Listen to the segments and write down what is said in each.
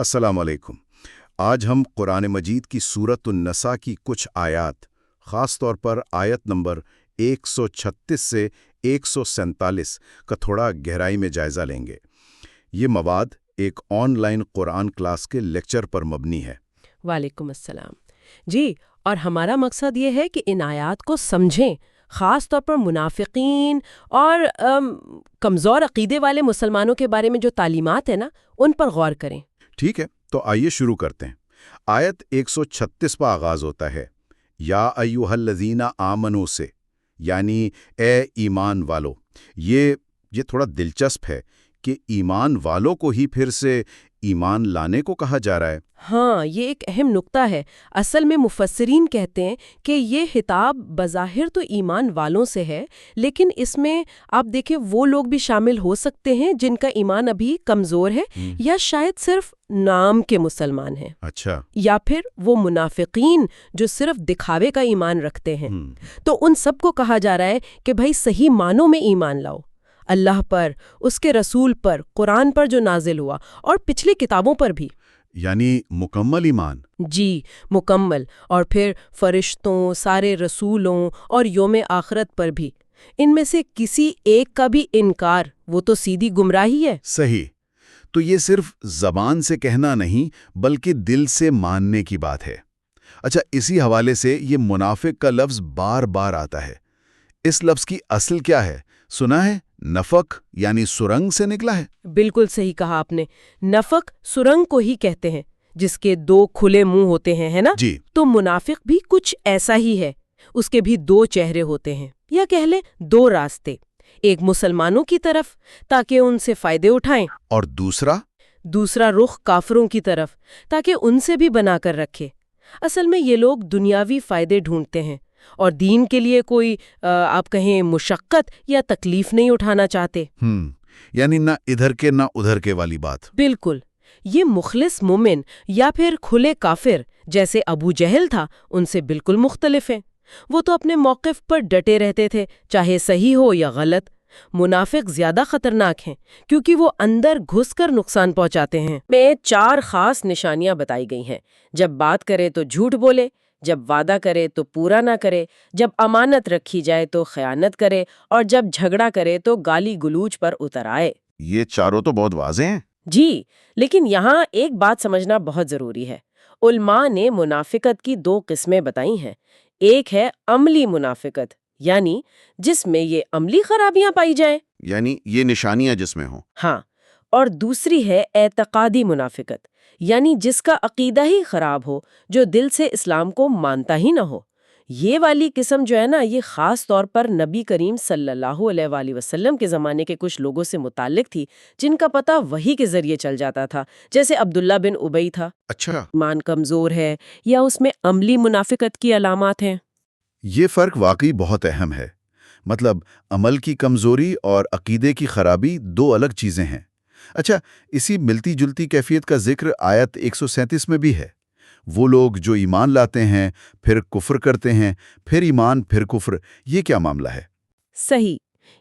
अस्सलाम वालेकुम। आज हम कुरान मजीद की सूरत उन-नसा की कुछ आयात, ख़ास तौर पर आयत नंबर 136 से 147 का थोड़ा गहराई में जायज़ा लेंगे। ये मवाद एक ऑनलाइन कुरान क्लास के लेक्चर पर मबनी है। वालेकुम अस्सलाम। जी, और हमारा मकसद ये है कि इन आयात को समझें, ख़ास तौर पर मुनाफिकीन और कमज़ोर अक़ीदे वाले मुसलमानों के बारे में जो तालीमात है ना, उन पर गौर करें। ठीक है, तो आइए शुरू करते हैं। आयत 136 पर आगाज़ होता है, या अय्युहल्लज़ीना आमनू से, यानी ए ईमान वालो। ये थोड़ा दिलचस्प है कि ईमान वालों को ही फिर से ईमान लाने को कहा जा रहा है। हाँ, ये एक अहम नुक्ता है। असल में मुफस्सिरीन कहते हैं कि ये खिताब बज़ाहिर तो ईमान वालों से है, लेकिन इसमें आप देखें वो लोग भी शामिल हो सकते हैं जिनका ईमान अभी कमज़ोर है या शायद सिर्फ नाम के मुसलमान हैं। अच्छा। या फिर वो मुनाफिकीन जो सिर्फ दिखावे का ईमान रखते हैं। तो उन सबको कहा जा रहा है कि भाई सही मानों में ईमान लाओ, अल्लाह पर, उसके रसूल पर, कुरान पर जो नाजिल हुआ और पिछली किताबों पर भी। यानी मुकम्मल ईमान। जी, मुकम्मल। और फिर फरिश्तों, सारे रसूलों और योम आखिरत पर भी। इनमें से किसी एक का भी इनकार वो तो सीधी गुमराही है। सही। तो ये सिर्फ ज़बान से कहना नहीं बल्कि दिल से मानने की बात है। अच्छा, इसी हवाले से ये मुनाफिक का लफ्ज़ बार बार आता है। इस लफ्ज़ की असल क्या है? सुना है नफक यानी सुरंग से निकला है। बिल्कुल सही कहा आपने। नफक सुरंग को ही कहते हैं, जिसके दो खुले मुंह होते हैं, है ना? जी। तो मुनाफिक भी कुछ ऐसा ही है। उसके भी दो चेहरे होते हैं, या कह लें दो रास्ते। एक मुसलमानों की तरफ ताकि उनसे फायदे उठाएं, और दूसरा रुख काफिरों की तरफ ताकि उनसे भी बनाकर रखे। असल में ये लोग दुनियावी फायदे ढूंढते हैं और दीन के लिए कोई आप कहें मुशक्कत या तकलीफ नहीं उठाना चाहते। यानी ना इधर के ना उधर के वाली बात। बिल्कुल। ये मुखलिस मोमिन या फिर खुले काफिर जैसे अबू जहल था, उनसे बिल्कुल मुख्तलिफ हैं। वो तो अपने मौक़िफ़ पर डटे रहते थे, चाहे सही हो या गलत। मुनाफिक ज्यादा खतरनाक हैं क्योंकि वो अंदर घुसकर नुकसान पहुंचाते हैं। में 4 खास निशानियां बताई गई हैं। जब बात करे तो झूठ बोले, जब वादा करे तो पूरा ना करे, जब अमानत रखी जाए तो खयानत करे, और जब झगड़ा करे तो गाली गलूज पर उतर आए। ये चारों तो बहुत वाज़ेह हैं। जी, लेकिन यहाँ एक बात समझना बहुत जरूरी है। उलमा ने मुनाफिकत की 2 किस्में बताई हैं। एक है अमली मुनाफिकत, यानी जिसमें ये अमली खराबियां पाई जाएं, यानी ये निशानियां जिसमें हो। हाँ, और दूसरी है एतकादी मुनाफिकत, यानी जिसका अकीदा ही खराब हो, जो दिल से इस्लाम को मानता ही ना हो। ये वाली किस्म जो है ना, ये खास तौर पर नबी करीम सल्लल्लाहु अलैहि वसल्लम के ज़माने के कुछ लोगों से मुताल्लिक थी, जिनका पता वही के ज़रिए चल जाता था। जैसे अब्दुल्ला बिन उबई था। अच्छा। ईमान कमज़ोर है या उसमें अमली मुनाफिकत की अलामात हैं। ये फ़र्क वाकई बहुत अहम है। मतलब अमल की कमज़ोरी और अकीदे की खराबी 2 अलग चीज़ें हैं। अच्छा, इसी मिलती जुलती कैफियत का जिक्र आयत 137 में भी है। वो लोग जो ईमान लाते हैं, फिर कुफ्र करते हैं, फिर ईमान, फिर कुफ्र, ये क्या मामला है? सही।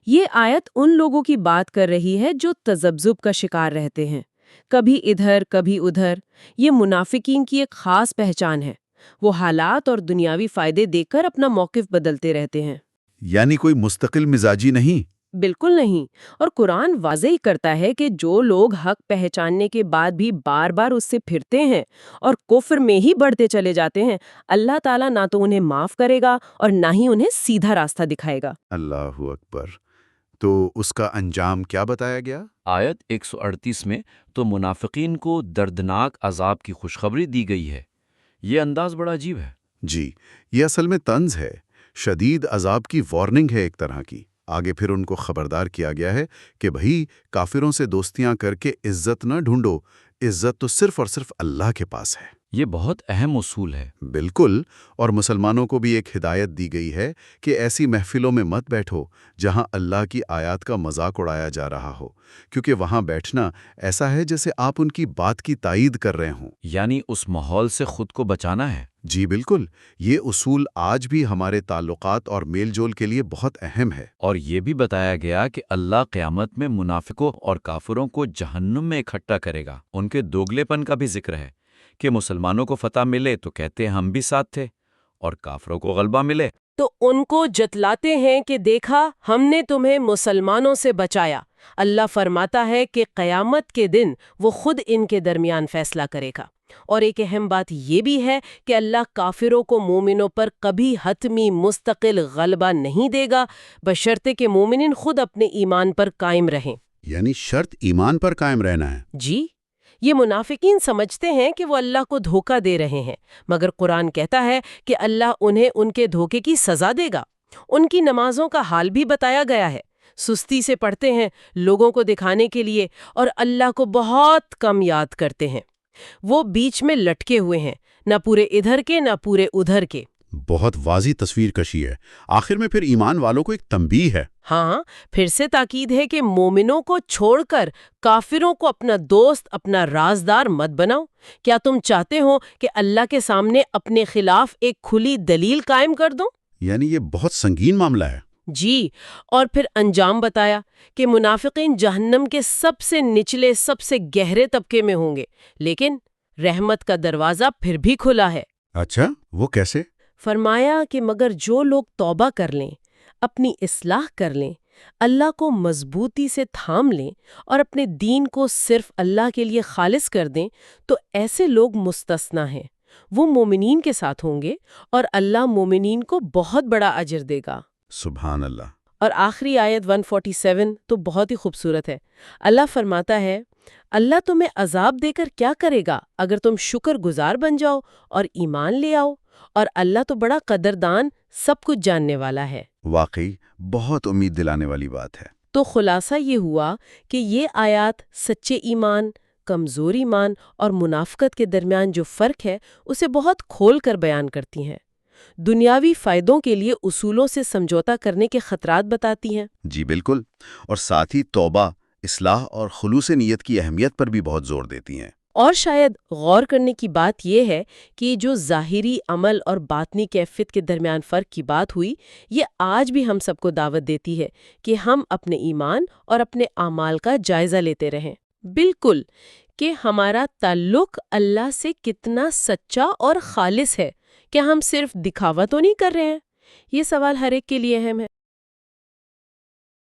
ये आयत उन लोगों की बात कर रही है जो तज़ब्ज़ुब का शिकार रहते हैं, कभी इधर कभी उधर। ये मुनाफिकीन की एक खास पहचान है। वो हालात और दुनियावी फायदे देखकर अपना मौक़िफ़ बदलते रहते हैं। यानी कोई मुस्तकिल मिजाजी नहीं। बिल्कुल नहीं। और कुरान वाज़ेह करता है कि जो लोग हक पहचानने के बाद भी बार बार उससे फिरते हैं और कुफ्र में ही बढ़ते चले जाते हैं, अल्लाह ताला ना तो उन्हें माफ़ करेगा और ना ही उन्हें सीधा रास्ता दिखाएगा। अल्लाहु अकबर। तो उसका अंजाम क्या बताया गया? आयत 138 में तो मुनाफिकीन को दर्दनाक अजाब की खुशखबरी दी गई है। ये अंदाज बड़ा अजीब है। जी, ये असल में तंज है। शदीद अजाब की वार्निंग है एक तरह की। आगे फिर उनको खबरदार किया गया है कि भाई काफिरों से दोस्तियां करके इज्जत न ढूंढो, इज्जत तो सिर्फ और सिर्फ अल्लाह के पास है। یہ بہت اہم اصول ہے۔ بالکل، اور مسلمانوں کو بھی ایک ہدایت دی گئی ہے کہ ایسی محفلوں میں مت بیٹھو جہاں اللہ کی آیات کا مذاق اڑایا جا رہا ہو، کیونکہ وہاں بیٹھنا ایسا ہے جیسے آپ ان کی بات کی تائید کر رہے ہوں۔ یعنی اس ماحول سے خود کو بچانا ہے۔ جی بالکل، یہ اصول آج بھی ہمارے تعلقات اور میل جول کے لیے بہت اہم ہے۔ اور یہ بھی بتایا گیا کہ اللہ قیامت میں منافقوں اور کافروں کو جہنم میں اکٹھا کرے گا۔ ان کے دوگلے پن کا بھی ذکر ہے کہ مسلمانوں کو فتح ملے تو کہتے ہیں ہم بھی ساتھ تھے، اور کافروں کو غلبہ ملے تو ان کو جتلاتے ہیں کہ دیکھا ہم نے تمہیں مسلمانوں سے بچایا۔ اللہ فرماتا ہے کہ قیامت کے دن وہ خود ان کے درمیان فیصلہ کرے گا۔ اور ایک اہم بات یہ بھی ہے کہ اللہ کافروں کو مومنوں پر کبھی حتمی مستقل غلبہ نہیں دے گا، بشرطے کہ مومنین خود اپنے ایمان پر قائم رہیں۔ یعنی شرط ایمان پر قائم رہنا ہے۔ جی، یہ منافقین سمجھتے ہیں کہ وہ اللہ کو دھوکہ دے رہے ہیں، مگر قرآن کہتا ہے کہ اللہ انہیں ان کے دھوکے کی سزا دے گا۔ ان کی نمازوں کا حال بھی بتایا گیا ہے، سستی سے پڑھتے ہیں لوگوں کو دکھانے کے لیے، اور اللہ کو بہت کم یاد کرتے ہیں۔ وہ بیچ میں لٹکے ہوئے ہیں، نہ پورے ادھر کے نہ پورے ادھر کے۔ بہت واضح تصویر کشی ہے۔ آخر میں پھر ایمان والوں کو ایک تنبیہ ہے۔ ہاں، پھر سے تاکید ہے کہ مومنوں کو چھوڑ کر کافروں کو اپنا دوست، اپنا رازدار مت بناؤ۔ کیا تم چاہتے ہو کہ اللہ کے سامنے اپنے خلاف ایک کھلی دلیل قائم کر دو؟ یعنی یہ بہت سنگین معاملہ ہے۔ جی، اور پھر انجام بتایا کہ منافقین جہنم کے سب سے نچلے، سب سے گہرے طبقے میں ہوں گے، لیکن رحمت کا دروازہ پھر بھی کھلا ہے۔ اچھا، وہ کیسے؟ فرمایا کہ مگر جو لوگ توبہ کر لیں، اپنی اصلاح کر لیں، اللہ کو مضبوطی سے تھام لیں اور اپنے دین کو صرف اللہ کے لیے خالص کر دیں، تو ایسے لوگ مستثنیٰ ہیں۔ وہ مومنین کے ساتھ ہوں گے اور اللہ مومنین کو بہت بڑا اجر دے گا۔ سبحان اللہ۔ اور آخری آیت 147 تو بہت ہی خوبصورت ہے۔ اللہ فرماتا ہے، اللہ تمہیں عذاب دے کر کیا کرے گا اگر تم شکر گزار بن جاؤ اور ایمان لے آؤ، اور اللہ تو بڑا قدردان، سب کچھ جاننے والا ہے۔ واقعی بہت امید دلانے والی بات ہے۔ تو خلاصہ یہ ہوا کہ یہ آیات سچے ایمان، کمزور ایمان اور منافقت کے درمیان جو فرق ہے اسے بہت کھول کر بیان کرتی ہیں۔ دنیاوی فائدوں کے لیے اصولوں سے سمجھوتا کرنے کے خطرات بتاتی ہیں۔ جی بالکل، اور ساتھ ہی توبہ، اصلاح اور خلوص نیت کی اہمیت پر بھی بہت زور دیتی ہیں۔ اور شاید غور کرنے کی بات یہ ہے کہ جو ظاہری عمل اور باطنی کیفیت کے درمیان فرق کی بات ہوئی، یہ آج بھی ہم سب کو دعوت دیتی ہے کہ ہم اپنے ایمان اور اپنے اعمال کا جائزہ لیتے رہیں۔ بالکل، کہ ہمارا تعلق اللہ سے کتنا سچا اور خالص ہے۔ کیا ہم صرف دکھاوا تو نہیں کر رہے ہیں؟ یہ سوال ہر ایک کے لیے اہم ہے۔